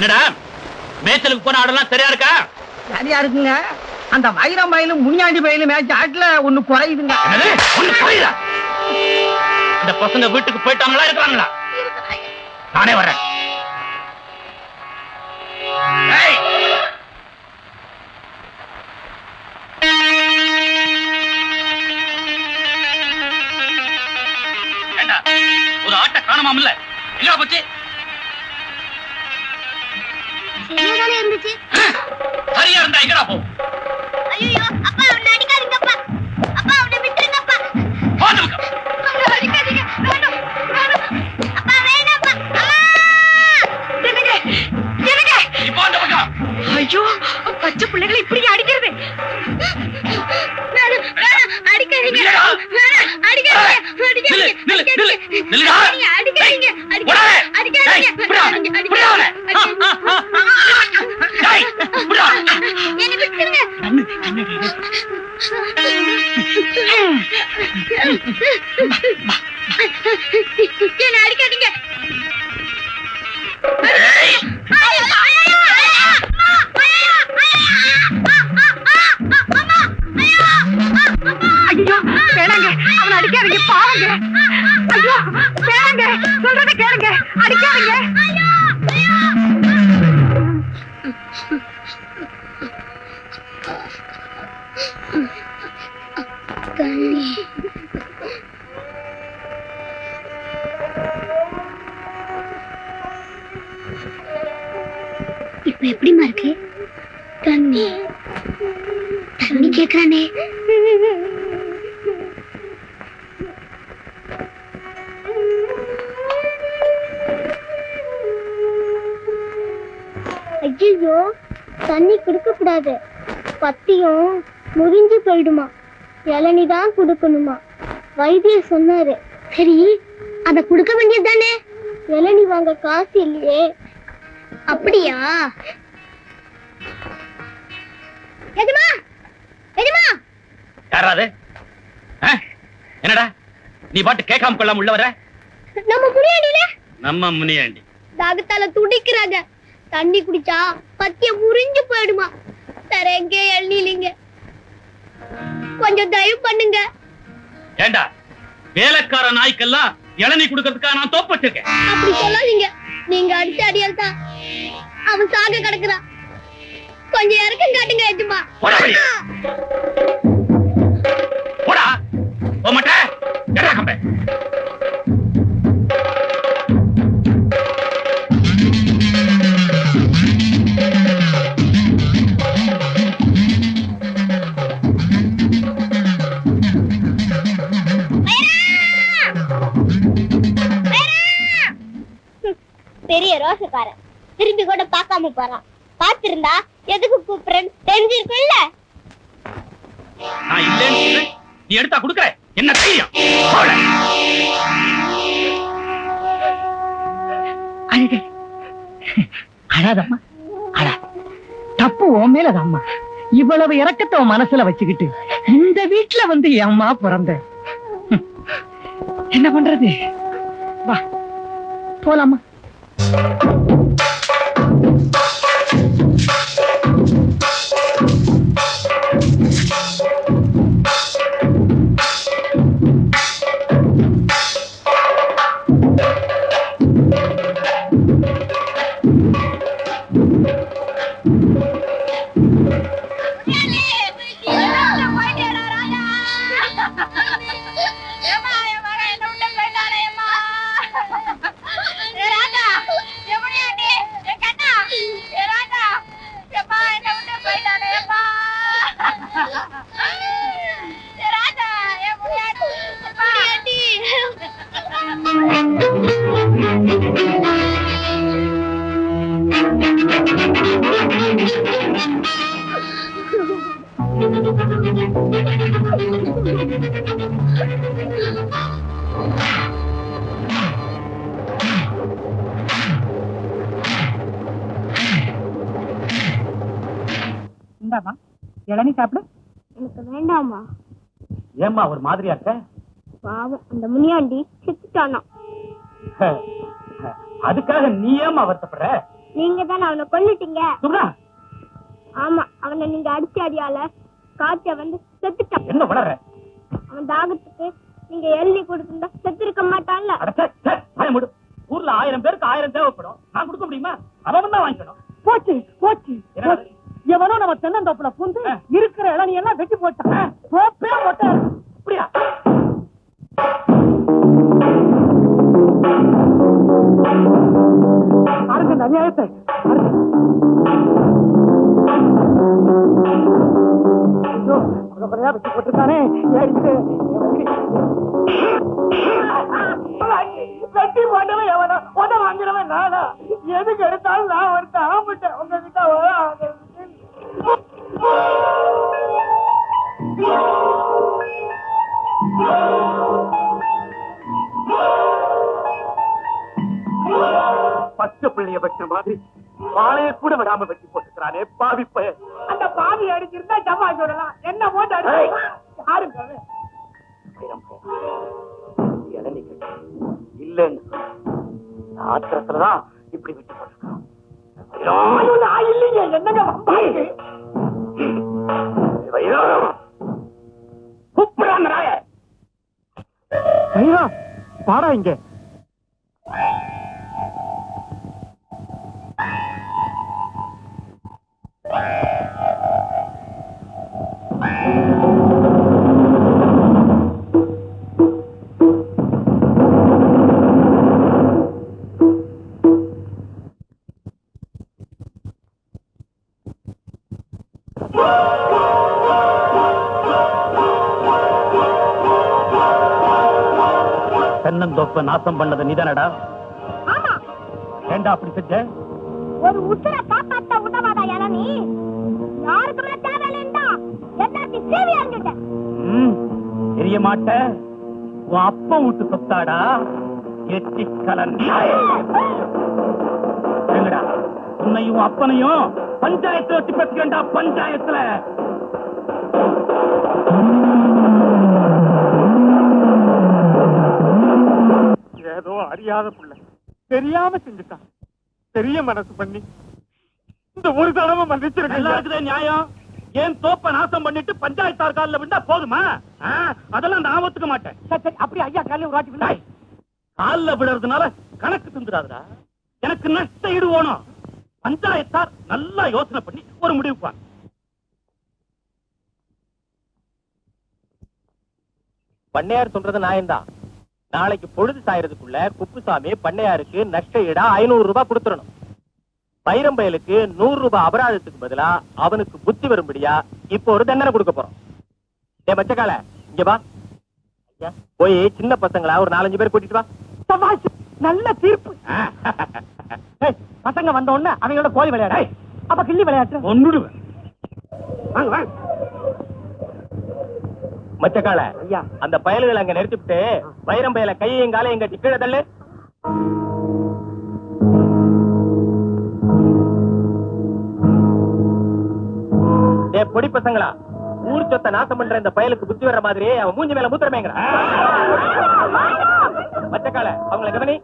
என்னடா மேய்ச்சலுக்கு போன ஆடெல்லாம் சரியா இருக்கா? சரியா இருக்குங்க. அந்த வைரம் பயிலும் முனியாண்டி பயிலும் மேட்ச் ஆட்டுல ஒண்ணு குறையுதுங்க. ஒண்ணு குறையுதா? இந்த பசங்க வீட்டுக்கு போயிட்டாங்களா இருக்காங்களா? நானே வரேன். ஒரு ஆட்டை காணமாமல்ல, எங்க போச்சு? இருந்துச்சு. சரியா இருந்தா எங்கடா போ? ஐயோ அப்பா அவனை அடிக்காதீங்கப்பா. அப்பா அவனை விட்டுருங்கப்பா. அவனை அடிக்காதீங்க. வேணும் வேணும். அப்பா வேணாப்பா. என்னங்க என்னங்க இப்போ அந்த பக்கம். ஐயோ பச்சை பிள்ளைகளை இப்படி அடிக்கிறது. வேணும் வேணும் அடிக்காதீங்க. வேணும் அடிக்காதீங்க. அடிக்காதீங்க. அடிக்காதீங்க. என்ன விட்டுருங்க. என்ன அடிக்காதீங்க. ஐயோ வேணாங்க, அவனை அடிக்காதீங்க, பாருங்க. ஐயோ வேணாங்க, சொல்றத கேளுங்க, அடிக்காதீங்க. இப்ப எப்படிமா இருக்கு? தண்ணி தண்ணி கேக்குறானே. ஐயோ தண்ணி குடுக்க கூடாது, பத்தியும் முறிஞ்சு போயிடுமா, இளநிதான் குடுக்கணுமா, வைத்தியர் சொன்னாரு. சரி அத குடுக்க வேண்டியது தானே, இளநி வாங்க காசு இல்லையே. அப்படியா? எஜமா எஜமா. யாராது? என்னடா நீ பாட்டு கேட்காம கொள்ளாம உள்ள வர? நம்ம முனியாண்டில. நம்ம முனியாண்டி தாகத்தால துடிக்கிறாங்க. தண்ணி குடிச்சா பத்திய முறிஞ்சு போயிடுமா. வேற எங்க எண்ணீங்க, கொஞ்சம் தயவு பண்ணுங்க. ஏண்டா வேலைக்கார நாய்க்கெல்லாம் இளநீ குடுக்கிறதுக்காக நான் தோப்பு வச்சிருக்கேன். அப்படி சொல்லாதீங்க. நீங்க அடிச்ச அடியால் தான் அவன் சாக கிடக்குறான். கொஞ்சம் இறக்கம் காட்டுங்க எஜமா. போடா போமாட்ட. எடா கம்பே. பெரிய ரோசக்காரன் திரும்பி கூட பார்க்காம போறான். பாத்திருந்தா எதுக்கு கூப்பிடுறேன்னு தெரிஞ்சிருக்கும்ல. நான் இல்லேன்னு சொல்றேன், நீ எடுத்தா குடுக்கற. என்ன தைரியம்? அழாதம்மா, அழா. தப்பு உன் மேலதாம்மா. இவ்வளவு இறக்கத்தை உன் மனசுல வச்சுக்கிட்டு இந்த வீட்டுல வந்து ஏம்மா பிறந்த? என்ன பண்றது? வா போலாமா? இந்தாமா இளநீ சாப்பிடு. எனக்கு வேண்டாமா. ஏம்மா ஒரு மாதிரியா இருக்க? பாவம் அந்த முனியாண்டி செத்துட்டானா. அதுக்காக நீ ஏமா வருத்தப்படுற? நீங்க தானே அவனை கொன்னுட்டீங்க. சுப்ரா, ஆமா, அவனை நீங்க அடிச்ச அடியால காய்ச்ச வந்து செத்துட்டான். என்ன வளர? அவன் தாகத்துக்கு நீங்க எழுதி கொடுத்திருந்தா செத்து இருக்க மாட்டான்ல. மூடு. ஊர்ல 1000 பேருக்கு 1000 தேவைப்படும். நான் கொடுக்க முடியுமா? அவன் தான் வாங்கிக்கணும். போச்சு போச்சு என்ன? போச்சு. எவனோ நம்ம தென்னந்தோப்புல புந்து இருக்கிற இளநீ எல்லாம் வெட்டி போட்டான். தோப்பே போட்டான். அப்படியா? பாருங்க இந்த அநியாயத்தை. ஐயோ, முதல்ல வெட்டி போட்டிருக்கானே. வெட்டி போட்டவன் எவனோ, உத வாங்கினவன் நானா? எதுக்கு எடுத்தாலும் நான் வந்து ஆம்பிட்டேன் உங்ககிட்ட. பச்சை பிள்ளைய வெட்ட மாதிரி வாழைய கூட விடாம வெட்டி போட்டுக்கிறானே பாவி பையன். அந்த பாவி அடிச்சிருந்தா ஜமா சொல்லலாம். என்ன போட்டு அடி யாருங்க இல்லன்னு ஆத்திரத்துலதான் இப்படி விட்டு போட்டுருக்கான். இல்லைங்க, என்னங்க வம்பாயிருக்கு? கூப்பிடாம ராய ஐயா, பாடா இங்க. தென்னந்தோப்ப நாசம் பண்ணது நீதானடா? ஆமா, ஏண்டா அப்படி செஞ்ச? ஒரு உசுர காப்பாத்த உதவாதா இளநீ? யாருக்குமே தேவையில்லைண்டா. எல்லாத்தையும் சேவி அஞ்சுட்டேன். தெரிய மாட்ட. உன் அப்பா வீட்டு சொத்தாடா. எட்டி கலண்டா. உன்னையும் அப்பனையும் பஞ்சாயத்துல வச்சு பேசுகிறேன்டா. பஞ்சாயத்துல ஏதோ அறியாத புள்ள தெரியாம செஞ்சுட்டான். பெரிய மனசு பண்ணி இந்த ஒரு தடவை மன்னிச்சிருக்க. எல்லாருக்குதே நியாயம். ஏன் தோப்ப நாசம் பண்ணிட்டு பஞ்சாயத்தார் காலில் விட்டா போதுமா? அதெல்லாம் நான் ஒத்துக்க மாட்டேன். சரி, அப்படி ஐயா காலையில ஒரு வாட்டி விழா. காலில் விடுறதுனால கணக்கு தந்துடாதா. எனக்கு நஷ்ட ஈடு வேணும். பஞ்சாயத்தார் நல்லா யோசனை பண்ணி ஒரு முடிவுப்பாங்க. பண்ணையார் சொல்றது நியாயம்தான். நாளைக்கு பொழுது சாயறதுக்குள்ள குப்புசாமி பண்ணையாருக்கு நஷ்ட ஈடா 500 ரூபாய் கொடுத்துடணும். பைரம்பயலுக்கு 100 ரூபாய் அபராதத்துக்கு பதிலா அவனுக்கு புத்தி வரும்படியா இப்போ ஒரு தண்டனை கொடுக்க போறோம். ஏ மச்சக்கால, இங்க வா. போய் சின்ன பசங்களா ஒரு 4-5 பேர் கூட்டிட்டு வா. சபாஷ், நல்ல தீர்ப்பு. ஏய், பசங்க வந்த உடனே அவங்களோட கோழி விளையாடு. அப்ப கிள்ளி விளையாட்டு ஒன்னுடுவேன். வாங்க வாங்க. மச்சக்கால, ஐயா. அந்த பயல்களை அங்க நிறுத்திவிட்டு பைரம்பயல கையையும் காலையும் கட்டி கீழே தள்ளு. ஏ பொடி பசங்களா, ஊர் சொத்தை நாசம் பண்ற இந்த பயலுக்கு புத்தி வர்ற மாதிரி அவன் மூஞ்சி மேல மூத்திரமேங்கிற. மச்சக்கால, அவங்களை கவனி.